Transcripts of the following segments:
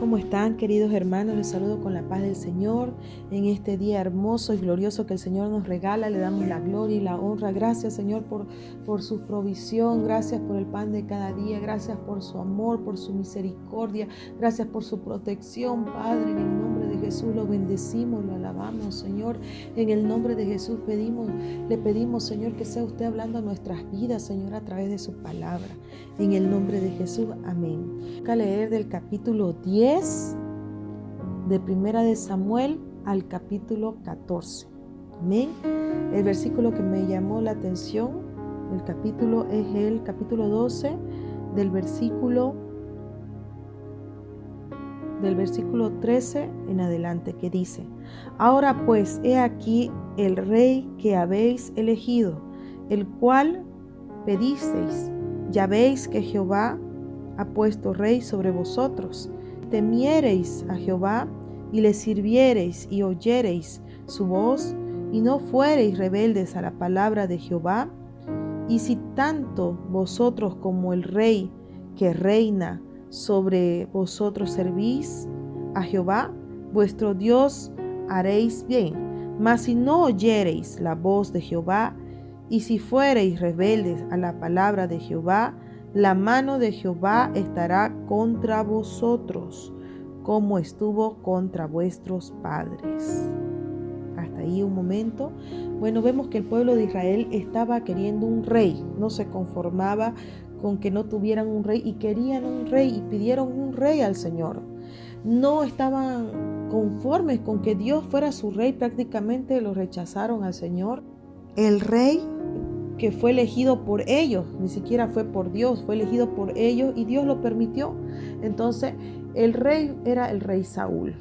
¿Cómo están, queridos hermanos? Les saludo con la paz del Señor en este día hermoso y glorioso que el Señor nos regala. Le damos la gloria y la honra. Gracias, Señor, por su provisión. Gracias por el pan de cada día. Gracias por su amor, por su misericordia. Gracias por su protección, Padre. En el nombre de Jesús lo bendecimos, lo alabamos, Señor. En el nombre de Jesús le pedimos, Señor, que sea usted hablando a nuestras vidas, Señor, a través de su palabra. En el nombre de Jesús, amén. Voy a leer del capítulo 10 de Primera de Samuel al capítulo 14. Amén. El versículo que me llamó la atención del capítulo es el capítulo 12 del versículo 13 en adelante, que dice: Ahora pues, he aquí el rey que habéis elegido, el cual pedisteis. Ya veis que Jehová ha puesto rey sobre vosotros. Temiereis a Jehová y le sirviereis y oyereis su voz y no fuereis rebeldes a la palabra de Jehová. Y si tanto vosotros como el rey que reina sobre vosotros servís a Jehová, vuestro Dios, haréis bien. Mas si no oyereis la voz de Jehová, y si fuereis rebeldes a la palabra de Jehová, la mano de Jehová estará contra vosotros, como estuvo contra vuestros padres. Hasta ahí un momento. Bueno, vemos que el pueblo de Israel estaba queriendo un rey, no se conformaba con que no tuvieran un rey y querían un rey y pidieron un rey al Señor. No estaban conformes con que Dios fuera su rey, prácticamente lo rechazaron al Señor. El rey que fue elegido por ellos, ni siquiera fue por Dios, fue elegido por ellos y Dios lo permitió. Entonces, el rey era el rey Saúl,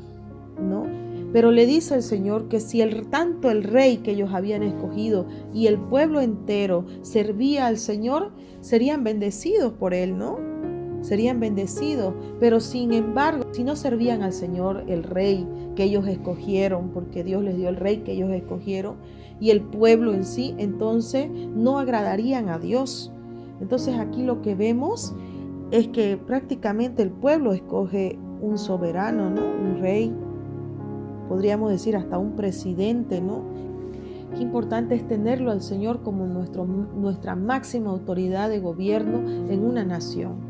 ¿no? Pero le dice el Señor que si tanto el rey que ellos habían escogido y el pueblo entero servía al Señor, serían bendecidos por él, ¿no? Serían bendecidos, pero sin embargo, si no servían al Señor, el rey que ellos escogieron, porque Dios les dio el rey que ellos escogieron, y el pueblo en sí, entonces no agradarían a Dios. Entonces aquí lo que vemos es que prácticamente el pueblo escoge un soberano, ¿no? Un rey, podríamos decir hasta un presidente, ¿no? Qué importante es tenerlo al Señor como nuestra máxima autoridad de gobierno en una nación.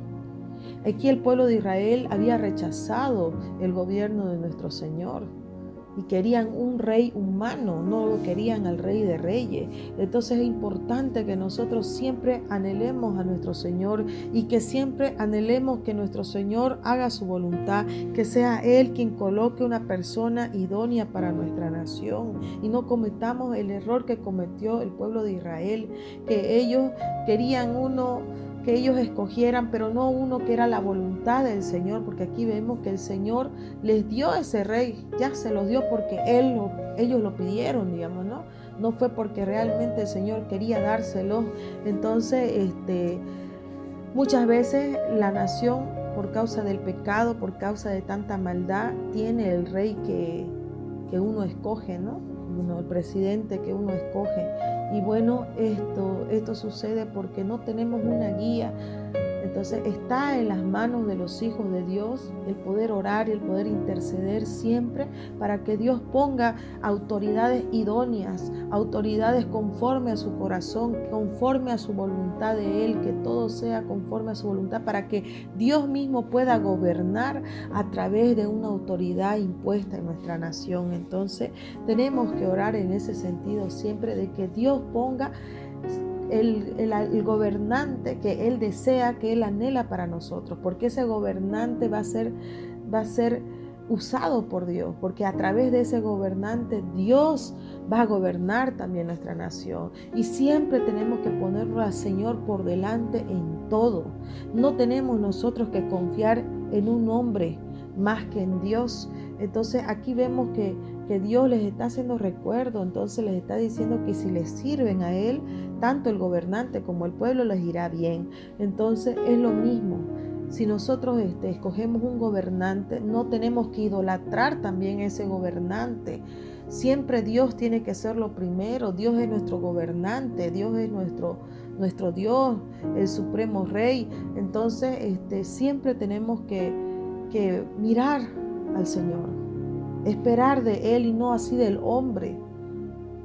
Aquí el pueblo de Israel había rechazado el gobierno de nuestro Señor y querían un rey humano, no lo querían al rey de reyes. Entonces es importante que nosotros siempre anhelemos a nuestro Señor y que siempre anhelemos que nuestro Señor haga su voluntad, que sea Él quien coloque una persona idónea para nuestra nación y no cometamos el error que cometió el pueblo de Israel, que ellos querían uno que ellos escogieran, pero no uno que era la voluntad del Señor, porque aquí vemos que el Señor les dio ese rey, ya se los dio porque ellos lo pidieron, digamos, ¿no? No fue porque realmente el Señor quería dárselo. Entonces, muchas veces la nación, por causa del pecado, por causa de tanta maldad, tiene el rey que uno escoge, ¿no? El presidente que uno escoge. Y bueno, esto sucede porque no tenemos una guía. Entonces está en las manos de los hijos de Dios el poder orar y el poder interceder siempre para que Dios ponga autoridades idóneas, autoridades conforme a su corazón, conforme a su voluntad de Él, que todo sea conforme a su voluntad, para que Dios mismo pueda gobernar a través de una autoridad impuesta en nuestra nación. Entonces tenemos que orar en ese sentido siempre, de que Dios ponga el gobernante que Él desea, que Él anhela para nosotros, porque ese gobernante va a ser usado por Dios, porque a través de ese gobernante Dios va a gobernar también nuestra nación. Y siempre tenemos que ponerlo al Señor por delante en todo. No tenemos nosotros que confiar en un hombre más que en Dios. Entonces aquí vemos que Dios les está haciendo recuerdo, entonces les está diciendo que si les sirven a Él, tanto el gobernante como el pueblo les irá bien. Entonces es lo mismo. Si nosotros escogemos un gobernante, no tenemos que idolatrar también a ese gobernante. Siempre Dios tiene que ser lo primero. Dios es nuestro gobernante, Dios es nuestro Dios, el supremo rey. Entonces siempre tenemos que que mirar al Señor, esperar de Él y no así del hombre.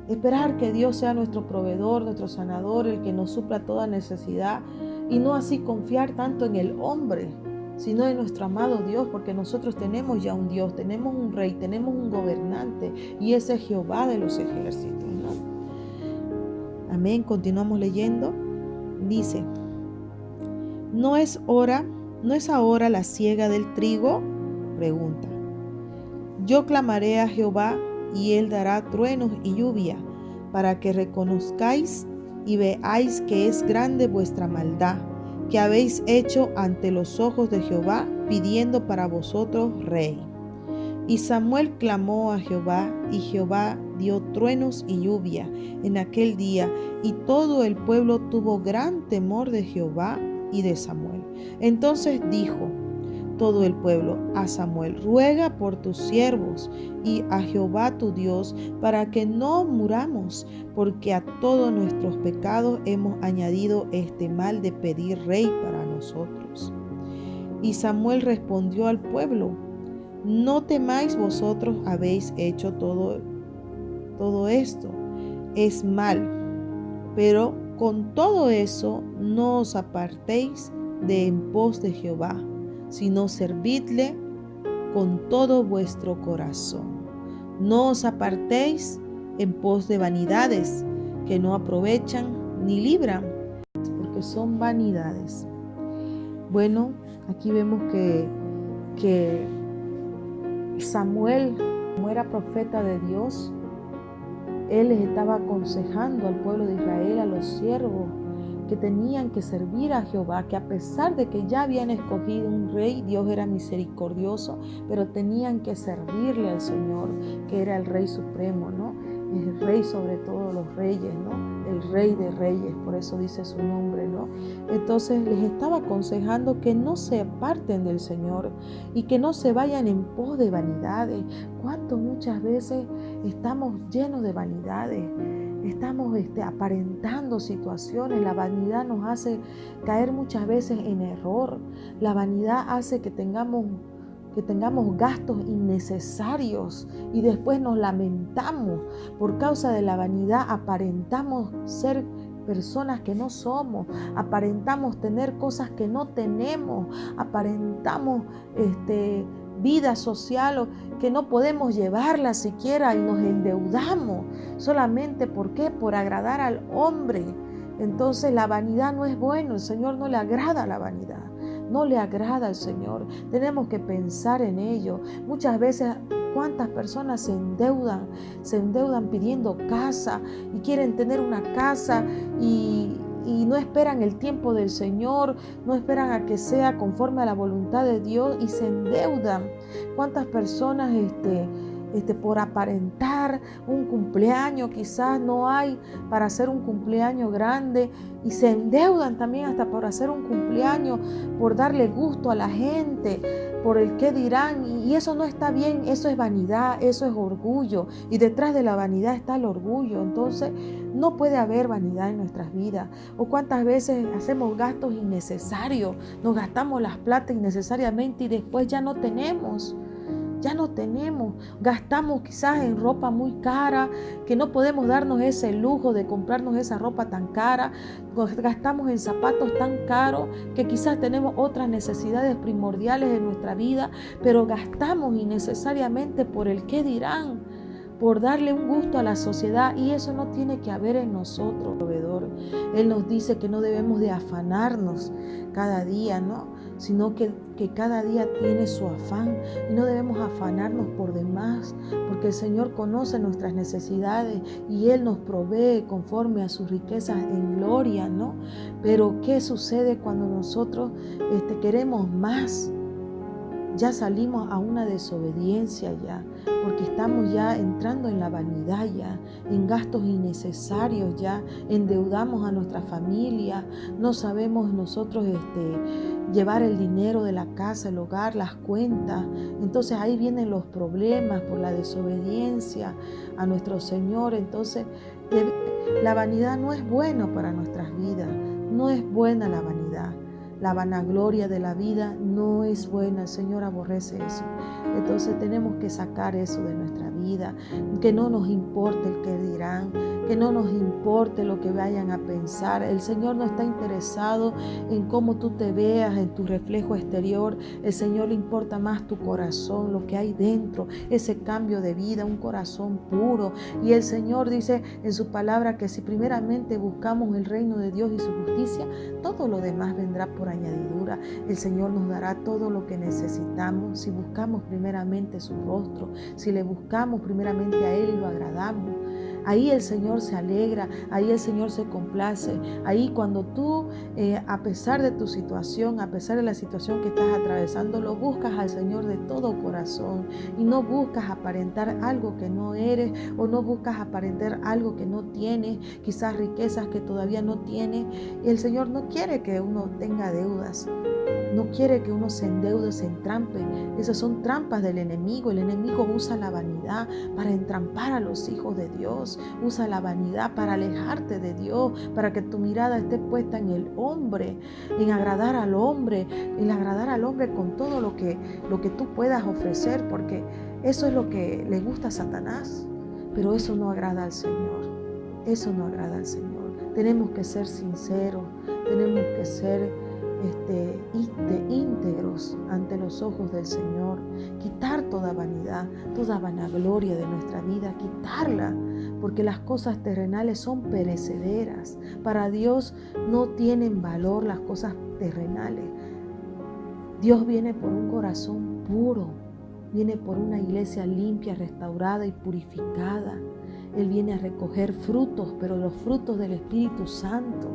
Esperar que Dios sea nuestro proveedor, nuestro sanador, el que nos supla toda necesidad y no así confiar tanto en el hombre, sino en nuestro amado Dios, porque nosotros tenemos ya un Dios, tenemos un rey, tenemos un gobernante y ese es Jehová de los ejércitos, ¿no? Amén. Continuamos leyendo. Dice: ¿No es ahora la siega del trigo? Pregunta. Yo clamaré a Jehová y él dará truenos y lluvia, para que reconozcáis y veáis que es grande vuestra maldad, que habéis hecho ante los ojos de Jehová, pidiendo para vosotros rey. Y Samuel clamó a Jehová, y Jehová dio truenos y lluvia en aquel día, y todo el pueblo tuvo gran temor de Jehová y de Samuel. Entonces dijo todo el pueblo a Samuel: ruega por tus siervos y a Jehová tu Dios, para que no muramos, porque a todos nuestros pecados hemos añadido este mal de pedir rey para nosotros. Y Samuel respondió al pueblo: no temáis, vosotros habéis hecho todo esto, es mal, pero con todo eso no os apartéis de en pos de Jehová, sino servidle con todo vuestro corazón. No os apartéis en pos de vanidades que no aprovechan ni libran, porque son vanidades. Bueno, aquí vemos que Samuel, como era profeta de Dios, él les estaba aconsejando al pueblo de Israel, a los siervos, que tenían que servir a Jehová, que a pesar de que ya habían escogido un rey, Dios era misericordioso, pero tenían que servirle al Señor, que era el Rey Supremo, ¿no? El Rey sobre todos los reyes, ¿no? El Rey de Reyes, por eso dice su nombre, ¿no? Entonces les estaba aconsejando que no se aparten del Señor y que no se vayan en pos de vanidades. ¿Cuánto muchas veces estamos llenos de vanidades? Estamos aparentando situaciones. La vanidad nos hace caer muchas veces en error. La vanidad hace que tengamos gastos innecesarios y después nos lamentamos. Por causa de la vanidad aparentamos ser personas que no somos, aparentamos tener cosas que no tenemos, aparentamos vida social que no podemos llevarla siquiera y nos endeudamos solamente ¿por qué? Por agradar al hombre. Entonces la vanidad no es bueno, el Señor no le agrada la vanidad, no le agrada al Señor. Tenemos que pensar en ello. Muchas veces cuántas personas se endeudan pidiendo casa y quieren tener una casa y no esperan el tiempo del Señor, no esperan a que sea conforme a la voluntad de Dios y se endeudan. ¿Cuántas personas por aparentar un cumpleaños quizás no hay para hacer un cumpleaños grande y se endeudan también hasta por hacer un cumpleaños, por darle gusto a la gente, por el qué dirán, y eso no está bien, eso es vanidad, eso es orgullo, y detrás de la vanidad está el orgullo. Entonces no puede haber vanidad en nuestras vidas. O cuántas veces hacemos gastos innecesarios, nos gastamos las plata innecesariamente y después ya no tenemos, gastamos quizás en ropa muy cara, que no podemos darnos ese lujo de comprarnos esa ropa tan cara, gastamos en zapatos tan caros que quizás tenemos otras necesidades primordiales de nuestra vida, pero gastamos innecesariamente por el qué dirán, por darle un gusto a la sociedad, y eso no tiene que haber en nosotros, proveedor. Él nos dice que no debemos de afanarnos cada día, ¿no? Sino que cada día tiene su afán y no debemos afanarnos por demás, porque el Señor conoce nuestras necesidades y Él nos provee conforme a sus riquezas en gloria, ¿no? Pero ¿qué sucede cuando nosotros queremos más? Ya salimos a una desobediencia ya, porque estamos ya entrando en la vanidad ya, en gastos innecesarios ya, endeudamos a nuestra familia, no sabemos nosotros llevar el dinero de la casa, el hogar, las cuentas. Entonces ahí vienen los problemas por la desobediencia a nuestro Señor. Entonces la vanidad no es buena para nuestras vidas, no es buena la vanidad. la vanagloria de la vida no es buena. El Señor aborrece eso. Entonces tenemos que sacar eso de nuestra vida, que no nos importe el que dirán, que no nos importe lo que vayan a pensar. El Señor no está interesado en cómo tú te veas, en tu reflejo exterior. El Señor le importa más tu corazón, lo que hay dentro, ese cambio de vida, un corazón puro. Y el Señor dice en su palabra que si primeramente buscamos el reino de Dios y su justicia, todo lo demás vendrá por añadidura. El Señor nos dará todo lo que necesitamos si buscamos primeramente su rostro, si le buscamos primeramente a Él y lo agradamos. Ahí el Señor se alegra, ahí el Señor se complace. Ahí cuando tú, a pesar de tu situación, a pesar de la situación que estás atravesando, lo buscas al Señor de todo corazón y no buscas aparentar algo que no eres o no buscas aparentar algo que no tienes, quizás riquezas que todavía no tienes. El Señor no quiere que uno tenga deudas. No quiere que uno se endeude, se entrampe. Esas son trampas del enemigo. El enemigo usa la vanidad para entrampar a los hijos de Dios. Usa la vanidad para alejarte de Dios, para que tu mirada esté puesta en el hombre, en agradar al hombre, con todo lo que tú puedas ofrecer, porque eso es lo que le gusta a Satanás. Pero eso no agrada al Señor. Eso no agrada al Señor. Tenemos que ser sinceros, tenemos que ser íntegros ante los ojos del Señor, quitar toda vanidad, toda vanagloria de nuestra vida, quitarla, porque las cosas terrenales son perecederas. Para Dios no tienen valor las cosas terrenales. Dios viene por un corazón puro, viene por una iglesia limpia, restaurada y purificada. Él viene a recoger frutos, pero los frutos del Espíritu Santo.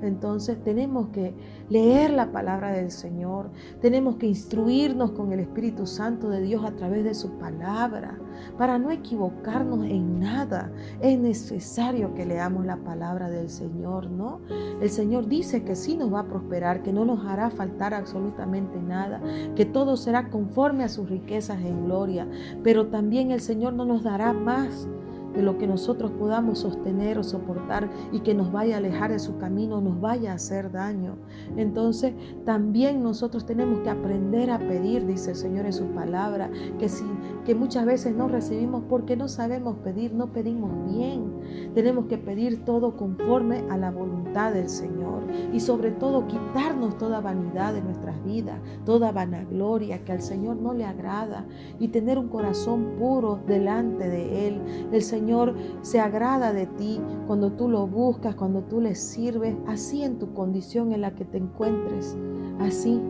Entonces tenemos que leer la palabra del Señor, tenemos que instruirnos con el Espíritu Santo de Dios a través de su palabra, para no equivocarnos en nada. Es necesario que leamos la palabra del Señor, ¿no? El Señor dice que sí nos va a prosperar, que no nos hará faltar absolutamente nada, que todo será conforme a sus riquezas en gloria, pero también el Señor no nos dará más de lo que nosotros podamos sostener o soportar y que nos vaya a alejar de su camino, nos vaya a hacer daño. Entonces también nosotros tenemos que aprender a pedir, dice el Señor en su palabra, que muchas veces no recibimos porque no sabemos pedir, no pedimos bien. Tenemos que pedir todo conforme a la voluntad del Señor y sobre todo quitarnos toda vanidad de nuestras vidas, toda vanagloria que al Señor no le agrada, y tener un corazón puro delante de Él. El Señor se agrada de ti cuando tú lo buscas, cuando tú le sirves, así en tu condición en la que te encuentres. Así,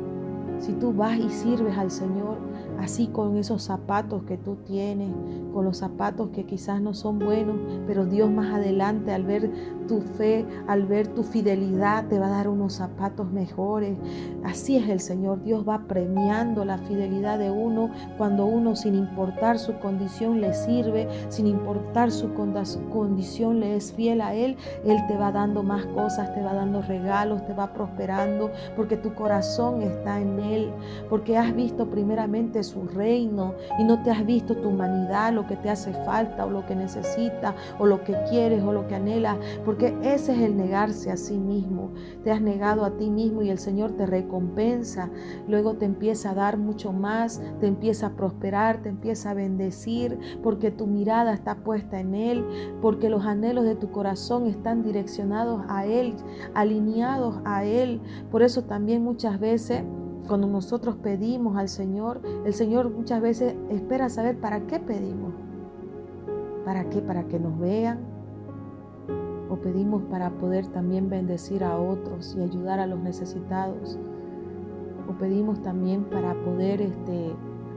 si tú vas y sirves al Señor, así con esos zapatos que tú tienes, con los zapatos que quizás no son buenos, pero Dios más adelante, al ver tu fe, al ver tu fidelidad, te va a dar unos zapatos mejores. Así es el Señor. Dios va premiando la fidelidad de uno cuando uno, sin importar su condición, le sirve, sin importar su condición, le es fiel a Él. Él te va dando más cosas, te va dando regalos, te va prosperando, porque tu corazón está en Él, porque has visto primeramente su reino y no te has visto tu humanidad, lo que te hace falta o lo que necesitas o lo que quieres o lo que anhelas, porque ese es el negarse a sí mismo. Te has negado a ti mismo y el Señor te recompensa, luego te empieza a dar mucho más, te empieza a prosperar, te empieza a bendecir, porque tu mirada está puesta en Él, porque los anhelos de tu corazón están direccionados a Él, alineados a Él. Por eso también muchas veces cuando nosotros pedimos al Señor, el Señor muchas veces espera saber para qué pedimos. ¿Para qué? Para que nos vean. O pedimos para poder también bendecir a otros y ayudar a los necesitados. O pedimos también para poder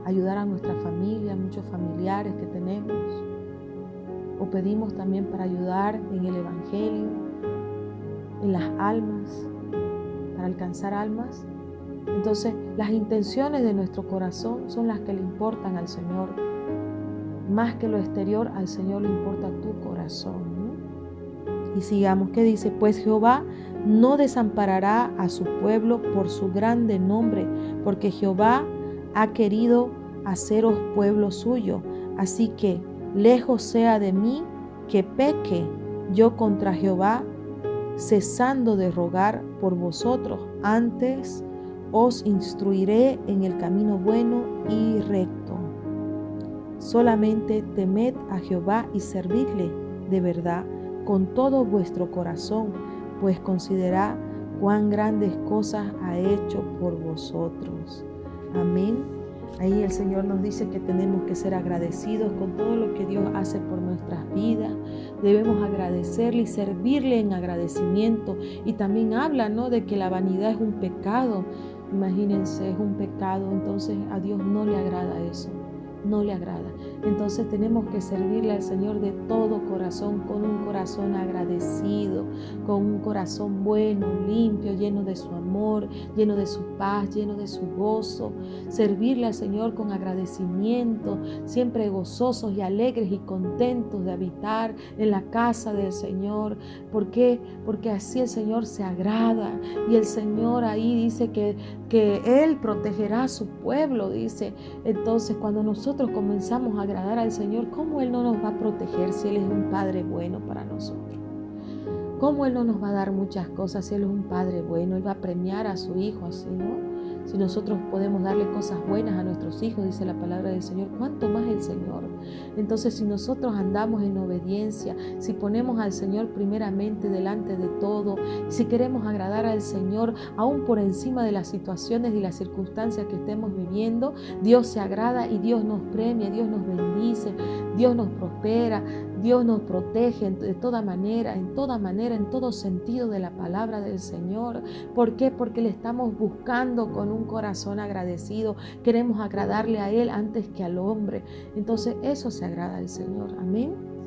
ayudar a nuestra familia, muchos familiares que tenemos. O pedimos también para ayudar en el Evangelio, en las almas, para alcanzar almas. Entonces, las intenciones de nuestro corazón son las que le importan al Señor. Más que lo exterior, al Señor le importa tu corazón, ¿no? Y sigamos, ¿qué dice? Pues Jehová no desamparará a su pueblo por su grande nombre, porque Jehová ha querido haceros pueblo suyo. Así que lejos sea de mí que peque yo contra Jehová, cesando de rogar por vosotros. Antes os instruiré en el camino bueno y recto. Solamente temed a Jehová y servidle de verdad con todo vuestro corazón, pues considerad cuán grandes cosas ha hecho por vosotros. Amén. Ahí el Señor nos dice que tenemos que ser agradecidos con todo lo que Dios hace por nuestras vidas. Debemos agradecerle y servirle en agradecimiento. Y también habla, ¿no?, de que la vanidad es un pecado. Imagínense, es un pecado. Entonces a Dios no le agrada eso. No le agrada. Entonces tenemos que servirle al Señor de todo corazón, con un corazón agradecido, con un corazón bueno, limpio, lleno de su amor, lleno de su paz, lleno de su gozo. Servirle al Señor con agradecimiento, siempre gozosos y alegres y contentos de habitar en la casa del Señor. ¿Por qué? Porque así el Señor se agrada, y el Señor ahí dice que Él protegerá a su pueblo, dice. Entonces, cuando nosotros comenzamos a agradar al Señor, ¿cómo Él no nos va a proteger si Él es un Padre bueno para nosotros? ¿Cómo Él no nos va a dar muchas cosas si Él es un Padre bueno? Él va a premiar a su Hijo así, ¿no? Si nosotros podemos darle cosas buenas a nuestros hijos, dice la palabra del Señor, ¿cuánto más el Señor? Entonces, si nosotros andamos en obediencia, si ponemos al Señor primeramente delante de todo, si queremos agradar al Señor aún por encima de las situaciones y las circunstancias que estemos viviendo, Dios se agrada y Dios nos premia, Dios nos bendice, Dios nos prospera, Dios nos protege de toda manera, en todo sentido de la palabra del Señor. ¿Por qué? Porque le estamos buscando con un corazón agradecido. Queremos agradarle a Él antes que al hombre. Entonces eso se agrada al Señor. Amén.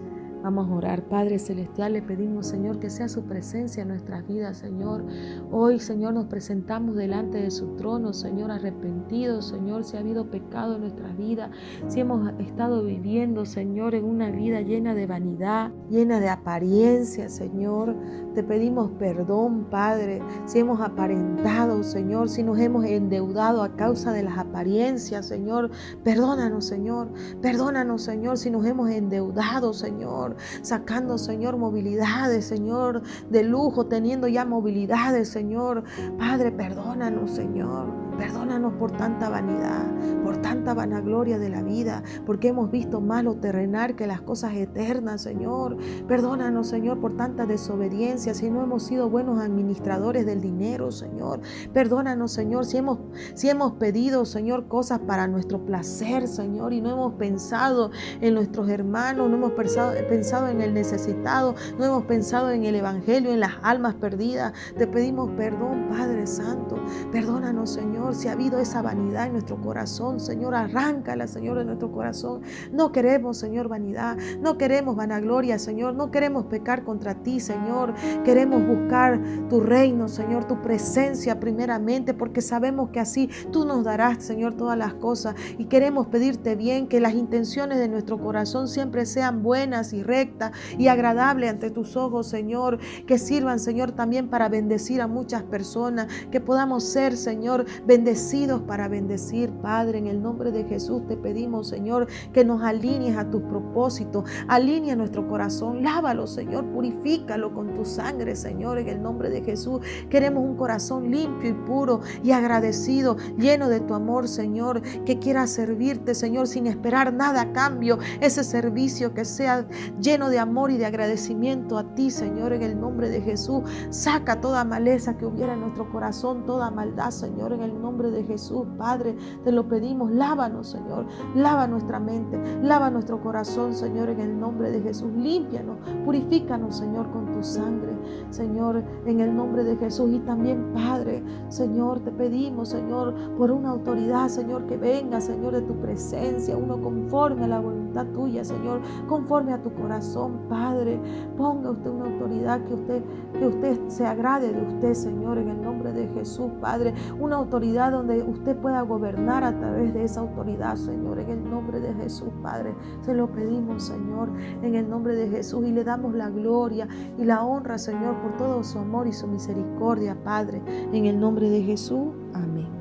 Vamos a orar. Padre Celestial, le pedimos, Señor, que sea su presencia en nuestras vidas, Señor. Hoy, Señor, nos presentamos delante de su trono, Señor, arrepentidos, Señor, si ha habido pecado en nuestras vidas, si hemos estado viviendo, Señor, en una vida llena de vanidad, llena de apariencia, Señor. Te pedimos perdón, Padre, si hemos aparentado, Señor, si nos hemos endeudado a causa de las apariencias, Señor. Perdónanos, Señor. Perdónanos, Señor, si nos hemos endeudado, Señor, sacando, Señor, movilidades, Señor, de lujo, teniendo ya movilidades, Señor. Padre, perdónanos, Señor. Perdónanos por tanta vanidad, por tanta vanagloria de la vida, porque hemos visto más lo terrenal que las cosas eternas, Señor. Perdónanos, Señor, por tanta desobediencia, si no hemos sido buenos administradores del dinero, Señor. Perdónanos, Señor, si hemos pedido, Señor, cosas para nuestro placer, Señor, y no hemos pensado en nuestros hermanos, no hemos pensado en el necesitado, no hemos pensado en el evangelio, en las almas perdidas. Te pedimos perdón, Padre Santo. Perdónanos, Señor, si ha habido esa vanidad en nuestro corazón, Señor, arráncala, Señor, de nuestro corazón. No queremos, Señor, vanidad, no queremos vanagloria, Señor, no queremos pecar contra ti, Señor. Queremos buscar tu reino, Señor, tu presencia primeramente, porque sabemos que así tú nos darás, Señor, todas las cosas, y queremos pedirte bien que las intenciones de nuestro corazón siempre sean buenas y rectas y agradables ante tus ojos, Señor, que sirvan, Señor, también para bendecir a muchas personas, que podamos ser, Señor, bendecidos para bendecir. Padre, en el nombre de Jesús te pedimos, Señor, que nos alinees a tus propósitos, alinea nuestro corazón, lávalo, Señor, purifícalo con tu sangre, Señor, en el nombre de Jesús. Queremos un corazón limpio y puro y agradecido, lleno de tu amor, Señor, que quiera servirte, Señor, sin esperar nada a cambio. Ese servicio que sea lleno de amor y de agradecimiento a ti, Señor, en el nombre de Jesús. Saca toda maleza que hubiera en nuestro corazón, toda maldad, Señor, en el nombre de Jesús. Padre, te lo pedimos, lávanos, Señor, lava nuestra mente, lava nuestro corazón, Señor, en el nombre de Jesús. Límpianos, purifícanos, Señor, con tu sangre, Señor, en el nombre de Jesús. Y también, Padre, Señor, te pedimos, Señor, por una autoridad, Señor, que venga, Señor, de tu presencia, uno conforme a la voluntad tuya, Señor, conforme a tu corazón, Padre. Ponga usted una autoridad que usted se agrade de usted, Señor, en el nombre de Jesús, Padre. Una autoridad donde usted pueda gobernar a través de esa autoridad, Señor, en el nombre de Jesús, Padre. Se lo pedimos, Señor, en el nombre de Jesús, y le damos la gloria y la honra, Señor, por todo su amor y su misericordia, Padre, en el nombre de Jesús. Amén.